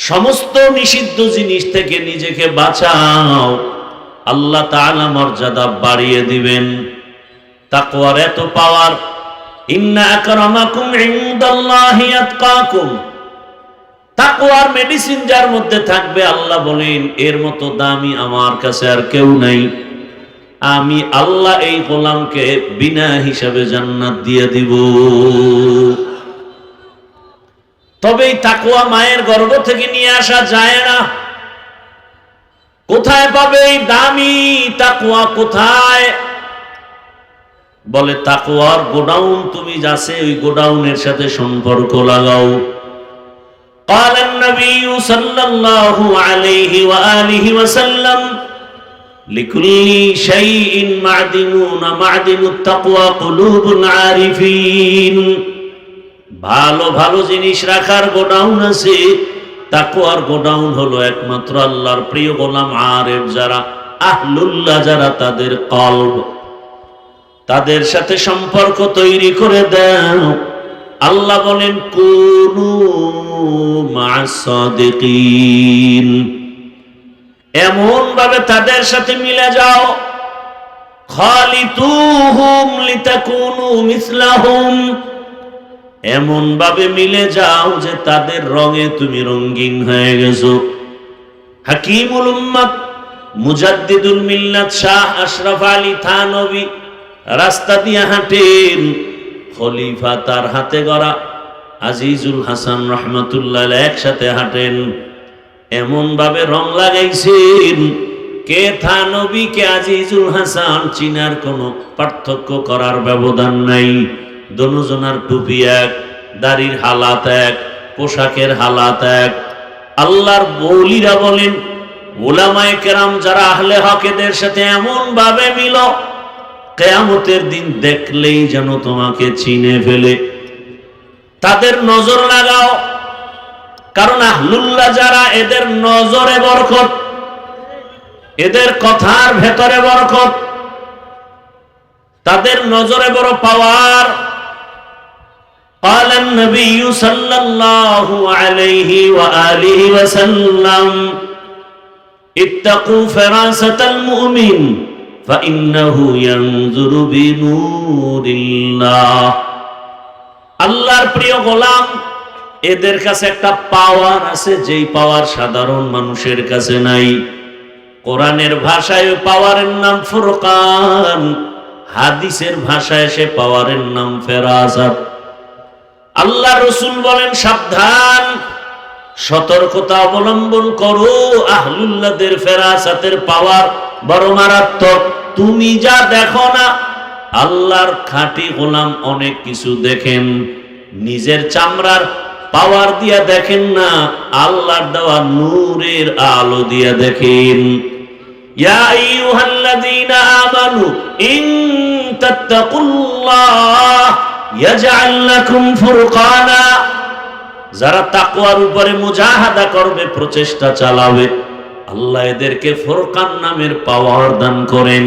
সমস্ত নিষিদ্ধ জিনিস থেকে নিজেকে বাঁচাও, আল্লাহ তাআলা মর্যাদা বাড়িয়ে দিবেন। তাকওয়ার এত পাওয়ার, ইন্না আকরামাকুম ইনদাল্লাহি আতকাকুম। তাকওয়ার মেডিসিন যার মধ্যে থাকবে, আল্লাহ বলেন এর মতো দামি আমার কাছে আর কেউ নাই। আমি আল্লাহ এই গোলামকে বিনা হিসাবে জান্নাত দিয়ে দিব। তবে এই তাকওয়া মায়ের গর্ভ থেকে নিয়ে আসা যায় না। কোথায় পাবে এই দামি তাকওয়া? কোথায়? বলে তাকওয়ার গোডাউন তুমি যাচ্ছে, ওই গোডাউনের সাথে সম্পর্ক লাগাও। قال النبي صلى الله عليه وآله وسلم لكل شيء معدنون معدن التقوى قلوب العارفين। ভালো ভালো জিনিস রাখার গোডাউন আছে, তাকওয়ার গোডাউন হলো একমাত্র আল্লাহর প্রিয় গোলাম আরেফ যারা, আহলুল্লাহ যারা, তাদের কলব, তাদের সাথে সম্পর্ক তৈরি করে দাও। আল্লাহ বলেন কুনু মা'আস সাদিকিন, এমন ভাবে তাদের সাথে মিলে যাও। খালিতুহুম লিতাকুনু মিসলাহুম, এমন ভাবে মিলে যাও যে তাদের রঙে তুমি রঙিন হয়ে গেছো। হাকিমুল উম্মাত মুজাদ্দিদুল মিল্লাত শাহ আশরাফ আলী থানভী রাস্তা দিয়ে হাঁটেন, খলিফা তার হাতে গড়া আজিজুল হাসান রহমাতুল্লাহ একসাথে হাঁটেন। এমন ভাবে রং লাগাইছেন, কে থানভী কে আজিজুল হাসান চিনার কোনো পার্থক্য করার ব্যবধান নাই। দোনোজনার টুপি এক, দাড়ির হালাত এক, পোশাকের হালাত এক। আল্লাহর বলিরা বলেন, উলামায়ে কেরাম যারা আহলে হক, এদের সাথে এমন ভাবে মিলো কিয়ামতের দিন দেখলেই যেন তোমাকে চিনে ফেলে। তাদের নজর লাগাও, কারণ আহলুল্লাহ যারা, এদের নজরে বরকত, এদের কথার ভেতরে বরকত, তাদের নজরে বড় পাওয়ার। قال النبي صلى الله عليه وآله وسلم اتقوا فراسة المؤمن فإنه ينظر بنور الله। আল্লাহর প্রিয় গোলাম, এদের কাছে একটা পাওয়ার আছে, যেই পাওয়ার সাধারণ মানুষের কাছে নাই। কোরআনের ভাষায় পাওয়ারের নাম ফুরকান, হাদিসের ভাষায় সে পাওয়ারের নাম ফেরাসাত। আল্লাহ রসুল বলেন সাবধান, সতর্কতা অবলম্বন করো, আহলুল্লাহদের ফেরাসাতের পাওয়ার বড় মারাত্মক। তুমি যা দেখো না, আল্লাহর খাঁটি গোলাম অনেক কিছু দেখেন। নিজের চামড়ার পাওয়ার দিয়া দেখেন না, আল্লাহর দেওয়া নূরের আলো দিয়া দেখেন। ইয়া আইয়ুহাল্লাযীনা আমানু ইন তাত্তাকুল্লাহ ইয়াজআল লাকুম ফুরকানা, যারা তাকওয়ার উপরে মুজাহাদা করবে, প্রচেষ্টা চালাবে, আল্লাহ এদেরকে ফুরকান নামের পাওয়ার দান করেন।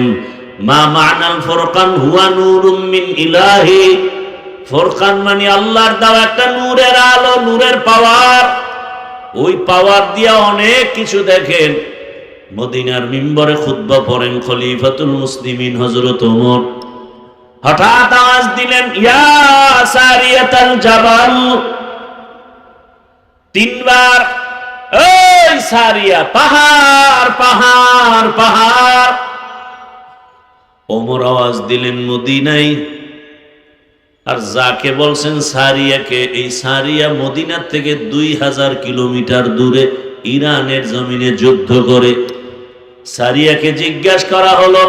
মা মা'নাল ফুরকান হুয়া নূরুম মিন ইলাহি, ফুরকান মানে আল্লাহর দেওয়া একটা নূরের আলো, নূরের পাওয়ার। ওই পাওয়ার দিয়া অনেক কিছু দেখেন। মদিনার মিম্বরে খুতবা পড়েন খলিফাতুল মুসলিমিন হযরত ওমর। হঠাৎ আওয়াজ দিলেন, ইয়া সারিয়াতাল জাবাল, তিনবার, এই সারিয়া, পাহাড় পাহাড় পাহাড়। ওমর আওয়াজ দিলেন মদিনায়। আর যাকে বলছেন সারিয়াকে, এই সারিয়া মদিনার থেকে 2000 কিলোমিটার দূরে ইরানের জমিনে যুদ্ধ করে। সারিয়াকে জিজ্ঞাসা করা হলো,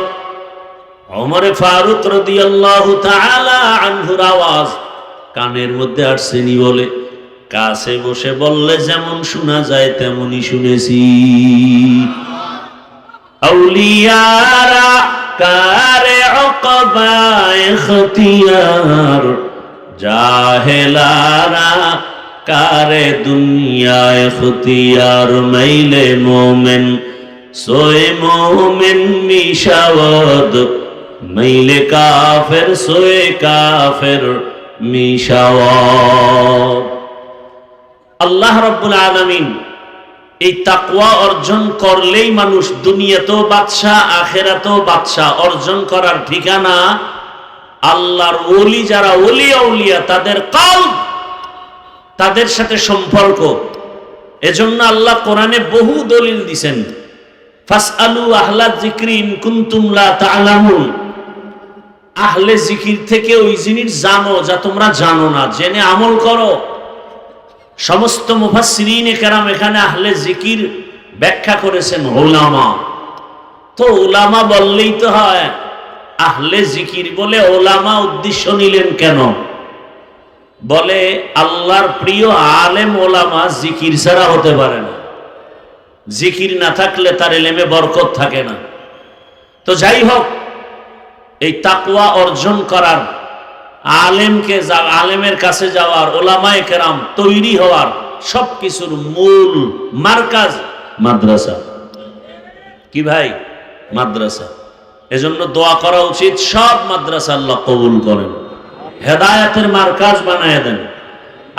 ওমর ফারুক রাদিয়াল্লাহু তাআলা আনহুর আওয়াজ কানের মধ্যে আসছেনি বলে, কাছে বসে বললে যেমন শোনা যায় তেমনই শুনেছি। আউলিয়ারা কারে উকবা ইখতিয়ার, জাহেলারা কারে দুনিয়া ইখতিয়ার। মাইলে মোমেন সোয়ে মোমেন মিশাওয়াদ, মাইলে কাফের সোয়ে কাফের মিশাওয়াদ। আল্লাহ রাব্বুল আলামিন এই তাকওয়া অর্জন করলেই মানুষ দুনিয়াতেও বাদশা, আখেরাতেও বাদশা। অর্জন করার ঠিকানা আল্লাহর ওলি, যারা ওলিয়া উলিয়া তাদের কলব, তাদের সাথে সম্পর্ক। এজন্য আল্লাহ কোরআনে বহু দলিল দিছেন, ফাসআলু আহলা যিকরি ইন কুনতুম লা তা'লামুন। আহলে জিকির থেকে ওই জিনিস জানো যা তোমরা জানো না, জেনে আমল করো। সমস্ত মুফাসসিরিনে কেরাম এখানে আহলে জিকির ব্যাখ্যা করেছেন উলামা। তো উলামা বললেই তো হয়, আহলে জিকির বলে উলামা উদ্দেশ্য নিলেন কেন? বলে আল্লাহর প্রিয় আলেম উলামা জিকির ছাড়া হতে পারে না। জিকির না থাকলে তার ইলমে বরকত থাকে না। তো যাই হোক, এই তাকওয়া অর্জন করার, আলেমকে আলেমের কাছে যাওয়ার, ওলামায়ে কেরাম তৈরি হওয়ার সবকিছুর মূল মার্কাজ মাদ্রাসা। কি ভাই? মাদ্রাসা। এজন্য দোয়া করা উচিত সব মাদ্রাসা আল্লাহ কবুল করেন, হেদায়েতের মার্কাজ বানায় দেন।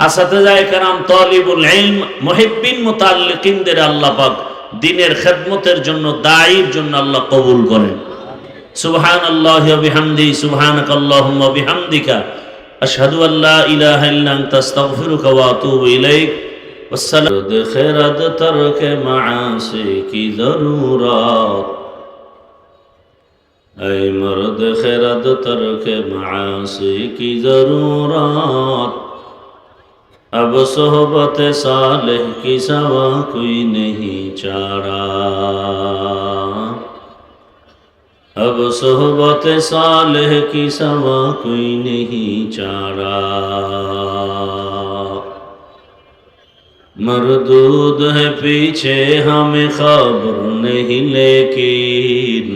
আসাতিজায়ে কেরাম, তালিবুল ইলম, মুহিব্বিন, মুতাআল্লিকিনদের আল্লাহ পাক দ্বীনের খেদমতের জন্য, দায়ীর জন্য আল্লাহ কবুল করেন। সুবহানাল্লাহি ওয়া বিহামদিহি, সুবহানাকাল্লাহুম্মা ওয়া বিহামদিকা, আশহাদু আল্লা ইলাহা ইল্লা আনতা, আস্তাগফিরুকা ওয়া আতুবু ইলাইক। ওয়াসসালামু খেরাত তরকে মাআসি কি জরুরত, ऐ मर्द खैरत तर्क मासी की जरूरत, अब सोहबत सालेह की सवा कोई नहीं चारा, अब सोहबत सालेह की सवा कोई नहीं चारा। मरदूद है पीछे हमें खबर नहीं लेकिन,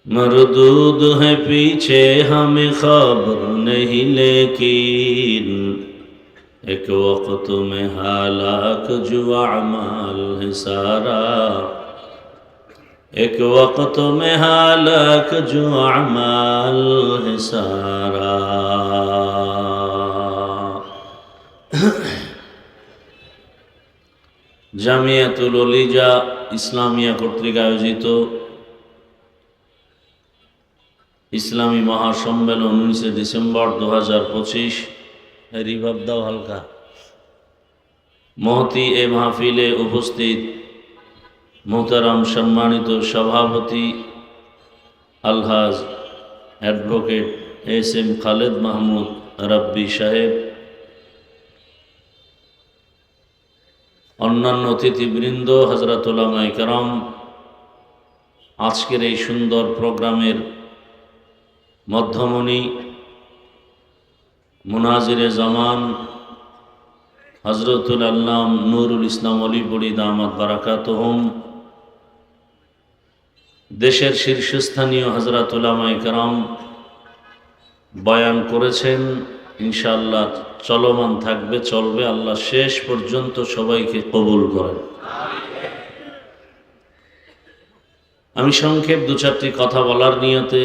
मरदूद है पीछे हमें खबर नहीं लेकिन, एक वक्त में हालाक जो अमाल है सारा, एक वक्त में हालाक जो अमाल है सारा। জামিয়াতুল উলিজা ইসলামিয়া কর্তৃক আয়োজিত ইসলামী মহাসম্মেলন 19 ডিসেম্বর 2025, রিভাব দাও হালকা। মহতি এ মাহফিলে উপস্থিত মোহতারাম সম্মানিত সভাপতি আলহাজ অ্যাডভোকেট এস.এম. খালেদ মাহমুদ রাব্বি সাহেব, অন্যান্য অতিথিবৃন্দ, হযরত উলামায়ে কেরাম, আজকের এই সুন্দর প্রোগ্রামের মধ্যমণি মুনাজিরে জামান হযরতুল আল্লাম নুরুল ইসলাম অলিপুরি দামাত বারাকাতুহুম, দেশের শীর্ষস্থানীয় হযরত উলামায়ে কেরাম বয়ান করেছেন। ইনশাআল্লাহ চলমান থাকবে, চলবে। আল্লাহ শেষ পর্যন্ত সবাইকে কবুল করেন। আমি সংক্ষেপ 2-4টি কথা বলার নিয়তে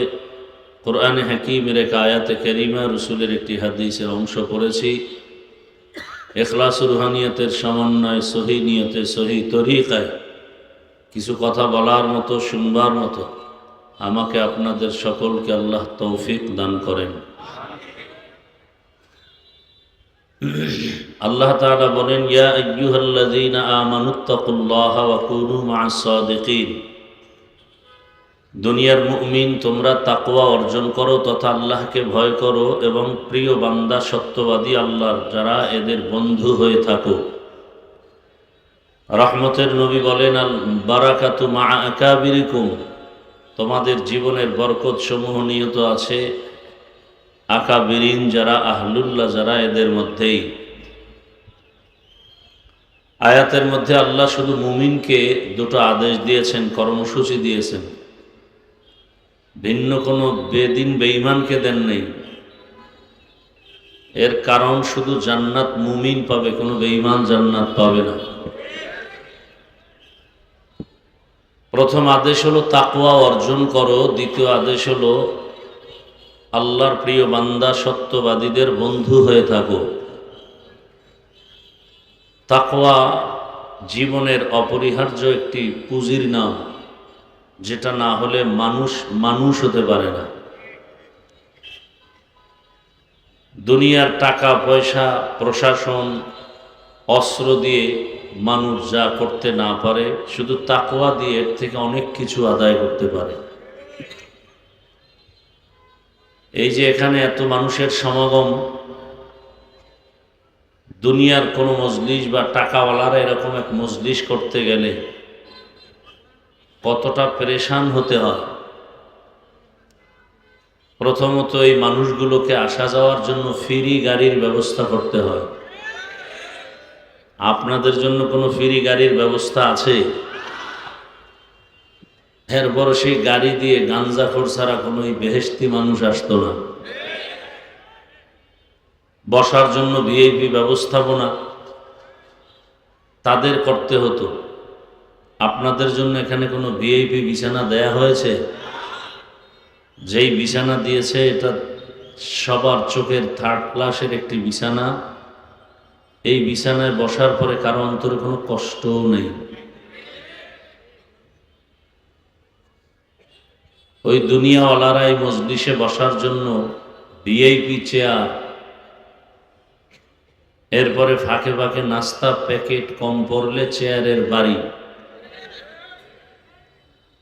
কোরআনে হাকিমের এক আয়াতে কারিমা, রসুলের একটি হাদিসের অংশ পড়েছি। ইখলাস রুহানিয়তের সমন্বয়, সহি নিয়তে, সহি তরিকায় কিছু কথা বলার মতো, শুনবার মতো আমাকে আপনাদের সকলকে আল্লাহ তৌফিক দান করেন। আল্লাহ তাআলা বলেন, ইয়া আইয়ুহাল্লাযীনা আমানুত্তাকুল্লাহা ওয়া কুনু মা'আস সাদিকিন। দুনিয়ার মুমিন, তোমরা তাকওয়া অর্জন করো তথা আল্লাহকে ভয় করো এবং প্রিয় বান্দা, সত্যবাদী আল্লাহর যারা, এদের বন্ধু হয়ে থাকো। রহমতের নবী বলেন, আল বারাকাতু মা'a আকাবিরিকুম, তোমাদের জীবনের বরকত সমূহ নিয়ত আছে আকাবিরিন, যারা আহলুল্লাহ, যারা, এদের মধ্যেই। আয়াতের মধ্যে আল্লাহ শুধু মুমিনকে দুটো আদেশ দিয়েছেন, কর্মসূচি দিয়েছেন, ভিন্ন কোনো বেদিন বেঈমানকে দেন নেই। এর কারণ শুধু জান্নাত মুমিন পাবে, কোনো বেঈমান জান্নাত পাবে না। প্রথম আদেশ হলো তাকওয়া অর্জন করো, দ্বিতীয় আদেশ হলো আল্লাহর প্রিয় বান্দা, সত্যবাদীদের বন্ধু হয়ে থাকো। তাকওয়া জীবনের অপরিহার্য একটি পুঁজির নাম, যেটা না হলে মানুষ মানুষ হতে পারে না। দুনিয়ার টাকা পয়সা, প্রশাসন, অস্ত্র দিয়ে মানুষ যা করতে না পারে, শুধু তাকওয়া দিয়ে এর থেকে অনেক কিছু আদায় করতে পারে। এই যে এখানে এত মানুষের সমাগম, দুনিয়ার কোনো মজলিস বা টাকাওয়ালারা এরকম এক মজলিস করতে গেলে কতটা পেরেশান হতে হয়। প্রথমত এই মানুষগুলোকে আসা যাওয়ার জন্য ফ্রি গাড়ির ব্যবস্থা করতে হয়। আপনাদের জন্য কোনো ফ্রি গাড়ির ব্যবস্থা আছে? এরপর সেই গাড়ি দিয়ে গাঞ্জাখোর ছাড়া কোনো বেহেশতি মানুষ আসতো না। বসার জন্য ভিআইপি ব্যবস্থাপনা তাদের করতে হতো। আপনাদের জন্য এখানে কোনো ভিআইপি বিছানা দেয়া হয়েছে? যেই বিছানা দিয়েছে এটা সবার চোখের থার্ড ক্লাসের একটি বিছানা। এই বিছানায় বসার পরে কারো অন্তরে কোনো কষ্টও নেই। ওই দুনিয়াওয়ালারা এই মজলিসে বসার জন্য ভিআইপি চেয়ার, এরপরে ফাঁকে ফাঁকে নাস্তা প্যাকেট, কম পড়লে চেয়ারের বাড়ি।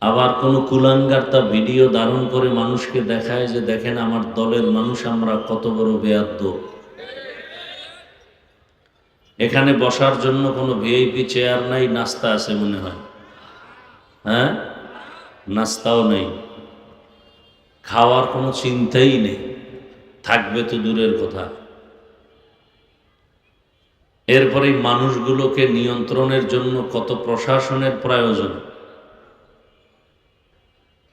আবার কোনো কুলাঙ্গার তা ভিডিও ধারণ করে মানুষকে দেখায় যে দেখেন আমার দলের মানুষ আমরা কত বড় বেয়াদ্দ। এখানে বসার জন্য কোনো ভিআইপি চেয়ার নাই, নাস্তা আছে মনে হয়। হ্যাঁ, নাস্তাও নেই, খাওয়ার কোনো চিন্তাই নেই, থাকবে তো দূরের কথা। এরপরে মানুষগুলোকে নিয়ন্ত্রণের জন্য কত প্রশাসনের প্রয়োজন।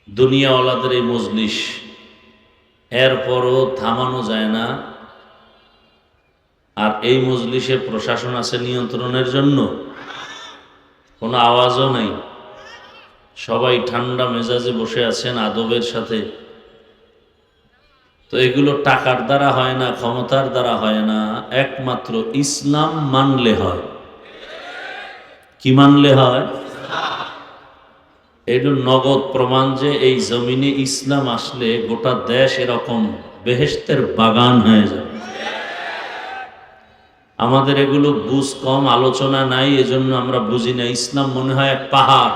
দুনিয়াওয়ালাদের এই মজলিস, এরপরও থামানো যায় না। আর এই মজলিসে প্রশাসন আছে নিয়ন্ত্রণের জন্য, কোনো আওয়াজও নাই, সবাই ঠান্ডা মেজাজে বসে আছেন আদবের সাথে। তো এগুলো টাকার দ্বারা হয় না, ক্ষমতার দ্বারা হয় না, একমাত্র ইসলাম মানলে হয়। কি মানলে হয়? এটা নগদ প্রমাণ যে এই জমিনে ইসলাম আসলে গোটা দেশ এরকম বেহেশতের বাগান হয়ে যাবে। আমাদের এগুলো বুঝ কম, আলোচনা নাই, এজন্য আমরা বুঝি না। ইসলাম মনে হয় এক পাহাড়।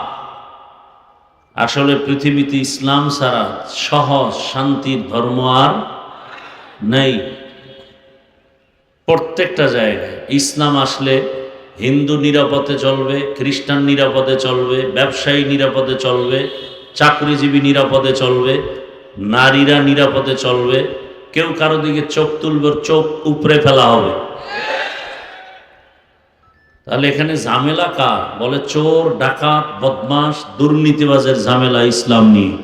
আসলে পৃথিবীতে ইসলাম ছাড়া সহজ শান্তির ধর্ম আর নেই। প্রত্যেকটা জায়গায় ইসলাম আসলে হিন্দু নিরাপদে চলবে, খ্রিস্টান নিরাপদে চলবে, ব্যবসায়ী নিরাপদে চলবে, চাকরিজীবী নিরাপদে চলবে, নারীরা নিরাপদে চলবে। কেউ কারো দিকে চোখ তুলবে, চোখ উপরে ফেলা হবে। তাহলে এখানে ঝামেলা কার? বলে চোর, ডাকাত, বদমাস, দুর্নীতিবাজের ঝামেলা ইসলাম নিয়ে।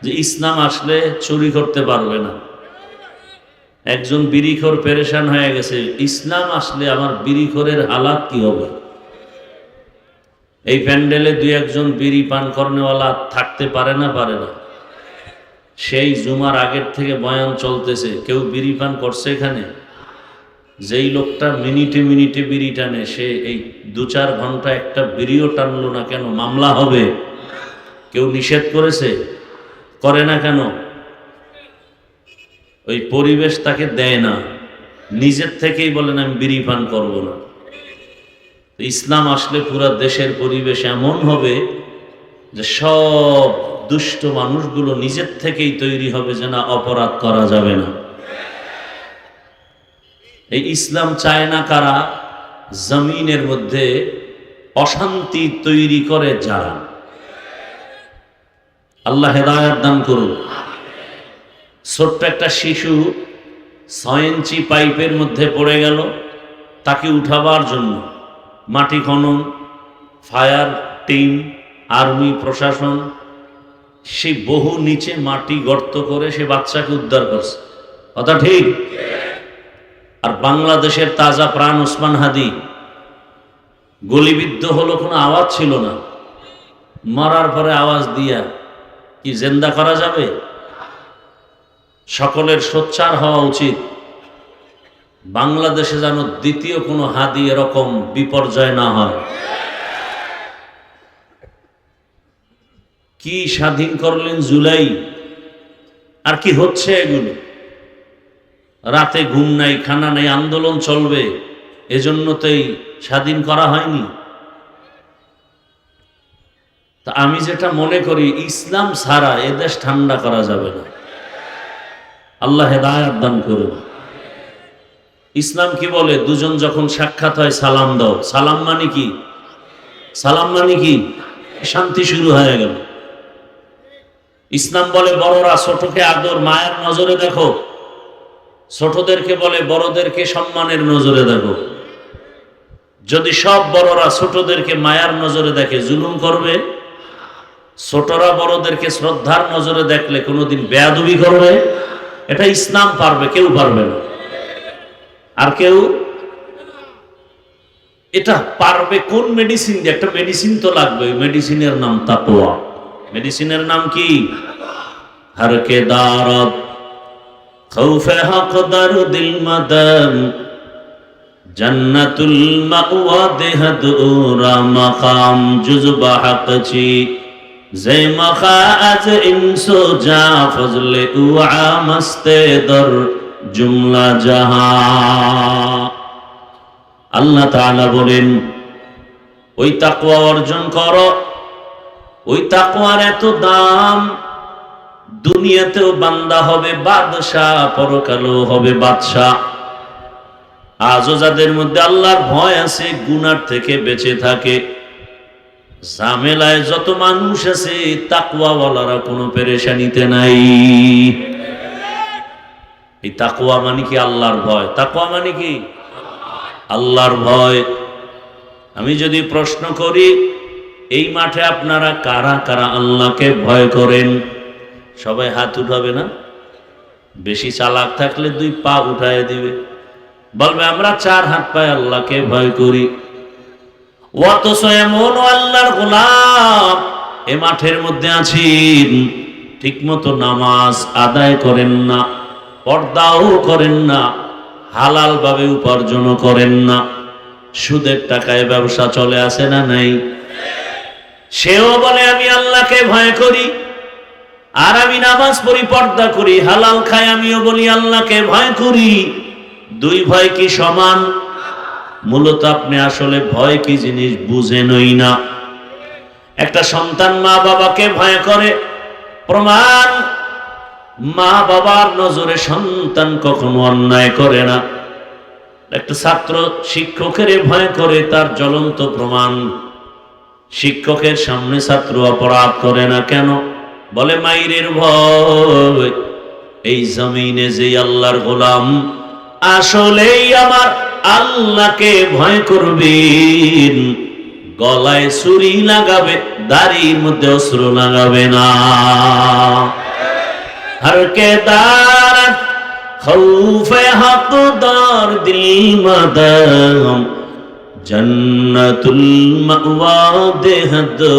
যে ইসলাম আসলে চুরি করতে পারবে না। একজন বিড়িখোর পেরেশান হয়ে গেছে, ইসলাম আসলে আমার বিড়িখোরের হালাত কি হবে? এই প্যান্ডেলে দুই একজন বিড়ি পান করনেওয়ালা থাকতে পারে না? পারে না। সেই জুমার আগের থেকে বয়ান চলতেছে, কেউ বিড়ি পান করছে এখানে? যেই লোকটা মিনিটে মিনিটে বিড়ি টানে, সে এই 2-4 ঘন্টা একটা বিড়িও টানলো না কেন? মামলা হবে। কেউ নিষেধ করেছে? করে না কেন? ওই পরিবেশ তাকে দেয় না, নিজের থেকেই বলেন আমি বিড়ি পান করবো না। ইসলাম আসলে পুরা দেশের পরিবেশ এমন হবে যে সব দুষ্ট মানুষগুলো নিজের থেকেই তৈরি হবে যে না, অপরাধ করা যাবে না। এই ইসলাম চায় না কারা? জমিনের মধ্যে অশান্তি তৈরি করে যারা। আল্লাহ হেদায়েত দান করুন। ছোট্ট একটা শিশু 6 ইঞ্চি পাইপের মধ্যে পড়ে গেল, তাকে উঠাবার জন্য মাটি খনন, ফায়ার টিম, আর্মি, প্রশাসন, সে বহু নিচে মাটি গর্ত করে সে বাচ্চাকে উদ্ধার করছে। কথা ঠিক? আর বাংলাদেশের তাজা প্রাণ ওসমান হাদি গলিবিদ্ধ হলো, কোনো আওয়াজ ছিল না। মরার পরে আওয়াজ দিয়া কি জিন্দা করা যাবে? সকলের সোচ্চার হওয়া উচিত। বাংলাদেশে যেন দ্বিতীয় কোনো হাদি এরকম বিপর্যয় না হয়। কি স্বাধীন করলেন জুলাই, আর কি হচ্ছে এগুলো? রাতে ঘুম নাই, খানা নাই, আন্দোলন চলবে, এজন্য তো এই স্বাধীন করা হয়নি। তা আমি যেটা মনে করি, ইসলাম ছাড়া এদেশ ঠান্ডা করা যাবে না। আল্লাহ হেদায়েত দান করুন। ইসলাম কি বলে? দুজন যখন সাক্ষাৎ হয় সালাম দাও। সালাম মানে কি? সালাম মানে কি? শান্তি শুরু হয়ে গেল। ইসলাম বলে বড়রা ছোটকে আদর, মায়ের নজরে দেখো। ছোটদেরকে বলে বড়দেরকে সম্মানের নজরে দেখো। যদি সব বড়রা ছোটদেরকে মায়ার নজরে দেখে, জুলুম করবে? ছোটরা বড়দেরকে শ্রদ্ধার নজরে দেখলে কোনোদিন বেয়াদবি করবে? এটা ইসলাম পারবে, কেউ পারবে না। আর কেউ এটা পারবে কোন মেডিসিন দিয়ে? একটা মেডিসিন তো লাগবে, ওই মেডিসিনের নাম তাকওয়া। মেডিসিনের নাম কি? হরকে দারদ খৌফে হক দারুদিল মাদাম জান্নাতুল মাওয়া দেহদুরা মাকাম জুজবা হকচি জে মখাজ ইনসো জা ফজলে উআ মস্তে দর জুমলা জাহান। আল্লাহ তাআলা বলেন, ওই তাকওয়া অর্জন করো। ওই তাকওয়ার এত দাম, দুনিয়াতেও বান্দা হবে বাদশাহ, পরকালেও হবে বাদশাহ। আজও যাদের মধ্যে আল্লাহর ভয় আছে, গুনার থেকে বেঁচে থাকে, ঝামেলায় যত মানুষ আছে, তাকওয়াওয়ালারা কোনো পেরেশানিতে নাই। এই তাকওয়া মানে কি? আল্লাহর ভয়। তাকওয়া মানে কি? আল্লাহর ভয়। আমি যদি প্রশ্ন করি, এই মাঠে আপনারা কারা কারা আল্লাহকে ভয় করেন? সবাই হাত উঠাবে না? বেশি চালাক থাকলে 2 পা উঠায় দিবে, বলবে আমরা 4 হাত পায়ে আল্লাহকে ভয় করি। অথচ এমন আল্লাহর গোলাম এ মাঠের মধ্যে আছেন, ঠিক মতো নামাজ আদায় করেন না, পর্দাও করেন না, হালাল ভাবে উপার্জন করেন না, সুদের টাকায় ব্যবসা চলে আসে না নাই? সেও বলে আমি আল্লাহকে ভয় করি, আর আমি নামাজ পড়ি, পর্দা করি, হালাল খাই, আমিও বলি আল্লাহকে ভয় করি। 2 ভয় কি সমান? মূলত আপনি আসলে ভয় কি জিনিস বুঝেনই না। একটা সন্তান মা বাবাকে ভয় করে, প্রমাণ মা বাবার নজরে সন্তান কখনো অন্যায় করে না। একটা ছাত্র শিক্ষকের ভয় করে, তার জ্বলন্ত প্রমাণ, শিক্ষকের সামনে ছাত্র অপরাধ করে না। কেন? বলে মাইরের ভয়। এই জমিনে যে আল্লাহর গোলাম আসলেই আমার আল্লাহকে ভয় করবেন, গলায় ছুরি লাগাবে, দাড়ির মধ্যে অস্ত্র লাগাবে না। হরকে দারদ খৌফে হক দার দিল মাদাম জান্নাতুল মাওয়া দেহদু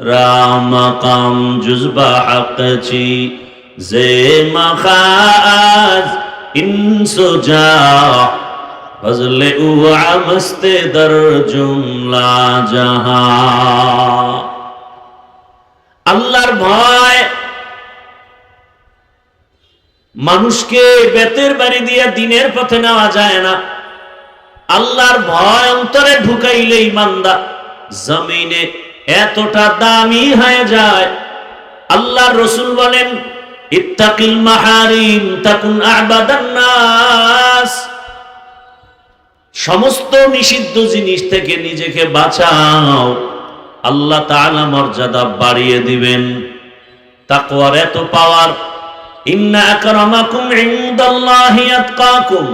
রামাকাম জুজবা হকচি জে মখাজ ইনসো জা ফজলে উআ মস্তে দর জুমলা জাহান। আল্লাহর ভয় মানুষকে বেতের বাড়ি দিয়ে দিনের পথে নেওয়া যায় না। আল্লাহর ভয় অন্তরে ঢুকাইলেই বান্দা জমিনে এতটা দামি হয়ে যায়। আল্লাহর রাসূল বলেন, ইত্তাকিল মাহারিম তাকুন আবাদান নাস। সমস্ত নিষিদ্ধ জিনিস থেকে নিজেকে বাঁচাও, আল্লাহ তাআলা মর্যাদা বাড়িয়ে দিবেন। তাকওয়ার এত পাওয়ার, ইন্না আকরামাকুম ইনদাল্লাহি আতকাকুম।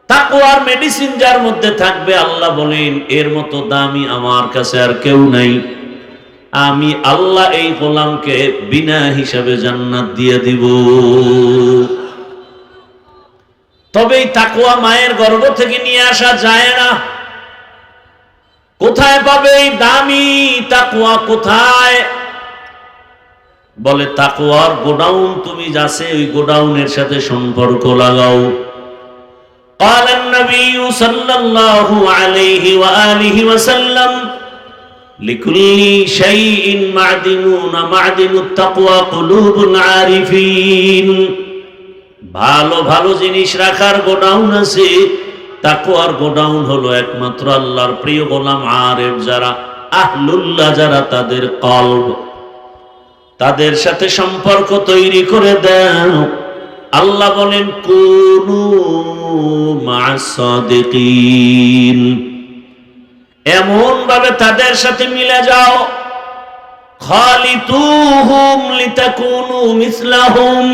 তাকওয়ার মেডিসিন যার মধ্যে থাকবে, আল্লাহ বলেন এর মতো দামি আমার কাছে আর কেউ নাই। আমি আল্লাহ এই গোলামকে বিনা হিসাবে জান্নাত দিয়ে দিব। তবে এই তাকওয়া মায়ের গর্ভ থেকে নিয়ে আসা যায় না। কোথায় পাবে এই দামি তাকওয়া? কোথায়? বলে তাকওয়ার গোডাউন তুমি যাচ্ছে, ওই গোডাউনের সাথে সম্পর্ক লাগাও। قال النبي صلى الله عليه وآله وسلم لكل شيء معدنون معدن التقوى قلوب العارفين ভালো ভালো জিনিস রাখার গোডাউন আছে, তাকওয়ার গোডাউন হলো একমাত্র আল্লাহর প্রিয় গোলাম আরেফ যারা, আহলুল্লাহ যারা, তাদের কলব, তাদের সাথে সম্পর্ক তৈরি করে দাও। আল্লাহ বলেন কুনু মা'আস সাদিকিন, এমন ভাবে তাদের সাথে মিলে যাও। খালিতুহুম লিতাকুনু মিসলাহুম,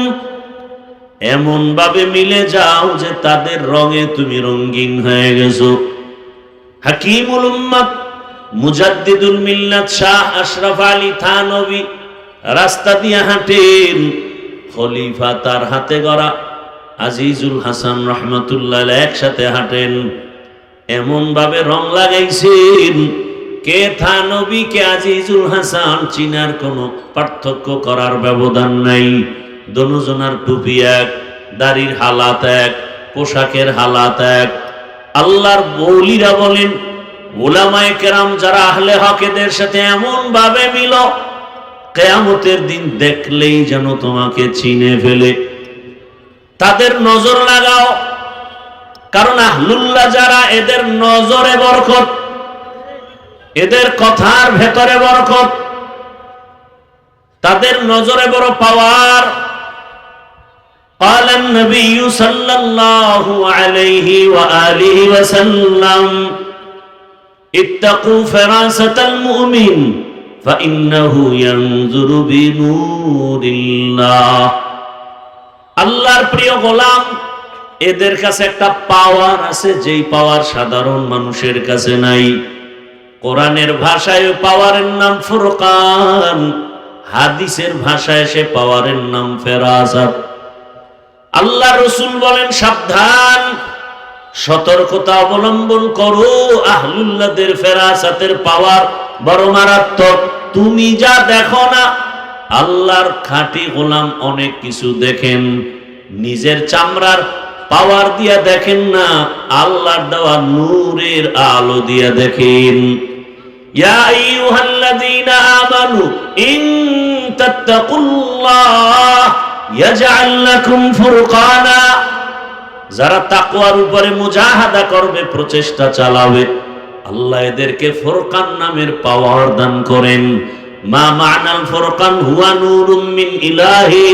এমন ভাবে মিলে যাও যে তাদের রঙে তুমি রঙিন হয়ে গেছো। হাকিমুল উম্মাত মুজাদ্দিদুল মিল্লাত শাহ আশরাফ আলী থানভী রাস্তা দিয়ে হাঁটেন, খলিফা তার হাতে গড়া আজিজুল হাসান রহমাতুল্লাহ একসাথে হাঁটেন, এমন ভাবে রং লাগাইছেন কে থানভী কে আজিজুল হাসান চিনার কোনো পার্থক্য করার ব্যবধান নাই। দোনোজনার টুপি এক, দাড়ির হালাত এক, পোশাকের হালাত এক। আল্লাহর বলিরা বলেন উলামায়ে কেরাম যারা আহলে হক এদের সাথে এমন ভাবে মিলো কিয়ামতের দিন দেখলেই যেন তোমাকে চিনে ফেলে। তাদের নজর লাগাও, কারণ আহলুল্লাহ যারা এদের নজরে বরকত, এদের কথার ভেতরে বরকত, তাদের নজরে বড় পাওয়ার। قال النبي صلى الله عليه وآله وسلم اتقوا فراسة المؤمن فإنه ينظر بنور الله। আল্লাহর প্রিয় গোলাম এদের কাছে একটা পাওয়ার আছে, যেই পাওয়ার সাধারণ মানুষের কাছে নাই। কোরআনের ভাষায় পাওয়ারের নাম ফুরকান, হাদিসের ভাষায় সে পাওয়ারের নাম ফেরাসাত। আল্লাহ রাসূল বলেন সাবধান, সতর্কতা অবলম্বন করো, আহলুল্লাহদের ফেরাসাতের পাওয়ার বড় মারাত্মক। তুমি যা দেখো না, আল্লাহর খাঁটি গোলাম অনেক কিছু দেখেন, নিজের চামড়ার পাওয়ার দিয়া দেখেন না, আল্লাহর দেওয়া নূরের আলো দিয়া দেখেন। ইয়া আইয়ুহাল্লাযীনা আমানু ইন তাত্তাকুল্লাহ ইয়াজআল লাকুম ফুরকানা, যারা তাকওয়ার উপরে মুজাহাদা করবে, প্রচেষ্টা চালাবে, আল্লাহ এদেরকে ফুরকান নামের পাওয়ার দান করেন। মা মা'নাল ফুরকান হুয়া নূরুম মিন ইলাহি,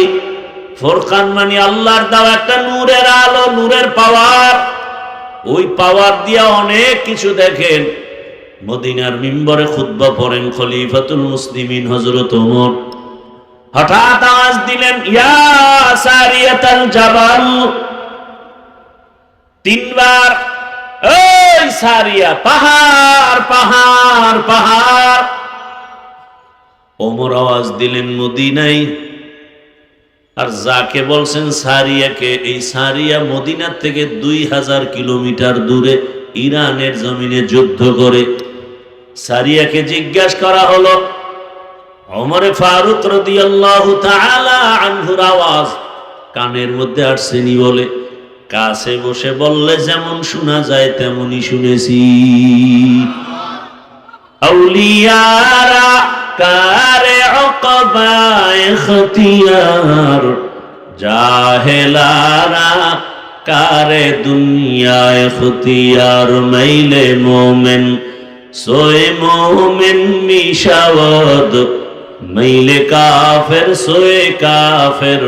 ফুরকান মানে আল্লাহর দেওয়া একটা নূরের আলো, নূরের পাওয়ার। ওই পাওয়ার দিয়া অনেক কিছু দেখেন। মদিনার মিম্বরে খুতবা পড়েন খলিফাতুল মুসলিমিন হযরত ওমর, হঠাৎ আওয়াজ দিলেন ইয়া সারিয়াতাল জাবাল, তিনবার এই সারিয়া, পাহাড় পাহাড় পাহাড়। ওমর আওয়াজ দিলেন মদিনায়, আর যাকে বলছেন সারিয়াকে, এই সারিয়া মদিনার থেকে 2000 কিলোমিটার দূরে ইরানের জমিনে যুদ্ধ করে। সারিয়াকে জিজ্ঞাসা করা হলো, ওমরে ফারুক রাদিয়াল্লাহু তাআলা আনহুর আওয়াজ কানের মধ্যে আসছেনি বলে, কাছে বসে বললে যেমন শোনা যায় তেমনই শুনেছি। আউলিয়ারা কারে উকবা ইখতিয়ার, জাহেলারা কারে দুনিয়া ইখতিয়ার। মাইলে মোমেন সোয়ে মোমেন মিশাওয়াদ, মাইলে কাফের সোয়ে কাফের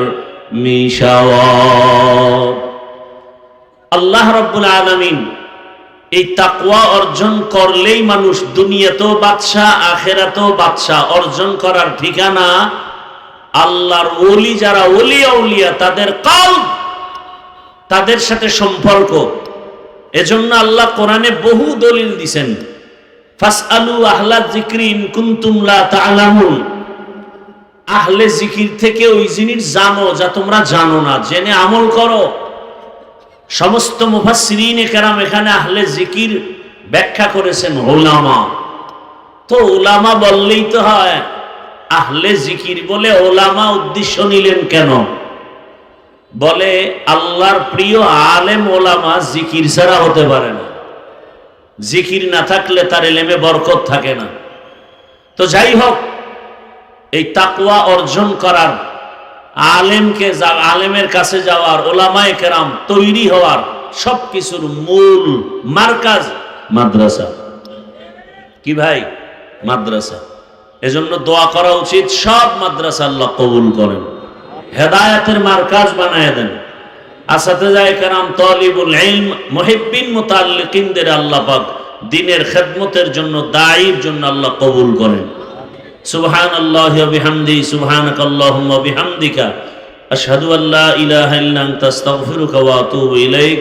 মিশাওয়াদ। আল্লাহ রাব্বুল আলামিন এই তাকওয়া অর্জন করলেই মানুষ দুনিয়াতেও বাদশা, আখিরাতেও বাদশা। অর্জন করার ঠিকানা আল্লাহর ওলি যারা ওলি আউলিয়া, তাদের কলব, তাদের সাথে সম্পর্ক। এজন্য আল্লাহ কোরআনে বহু দলিল দিয়েছেন, ফাসআলু আহলা যিকরি ইন কুনতুম লা তা'লামুন। আহলে জিকির থেকে ওই জিনিস জানো যা তোমরা জানো না, জেনে আমল করো। সমস্ত মুফাসসিরিনে কেরাম এখানে আহলে জিকির ব্যাখ্যা করেছেন উলামা। তো উলামা বললেই তো হয়, আহলে জিকির বলে উলামা উদ্দেশ্য নিলেন কেন? বলে আল্লাহর প্রিয় আলেম ওলামা জিকির ছাড়া হতে পারে না, জিকির না থাকলে তার ইলমে বরকত থাকে না। তো যাই হোক, এই তাকওয়া অর্জন করার, আলেমের কাছে যাওয়ার, ওলামায়ে কেরাম তৈরি হওয়ার সবকিছুর মূল মার্কাজ মাদ্রাসা। কি ভাই? মাদ্রাসা। এজন্য দোয়া করা উচিত সব মাদ্রাসা আল্লাহ কবুল করেন, হেদায়েতের মার্কাজ বানায় দেন। আসাতিজায়ে কেরাম, তালিবুল ইলম, মুহিব্বিন, মুতাআল্লিকিনদের আল্লাহ পাক দ্বীনের খেদমতের জন্য, দায়ীর জন্য আল্লাহ কবুল করেন। সুবহানাল্লাহি ওয়া বিহামদিহি, সুবহানাকাল্লাহুম্মা ওয়া বিহামদিকা, আশহাদু আল্লা ইলাহা ইল্লা আনতা, আস্তাগফিরুকা ওয়া আতুবু ইলাইক।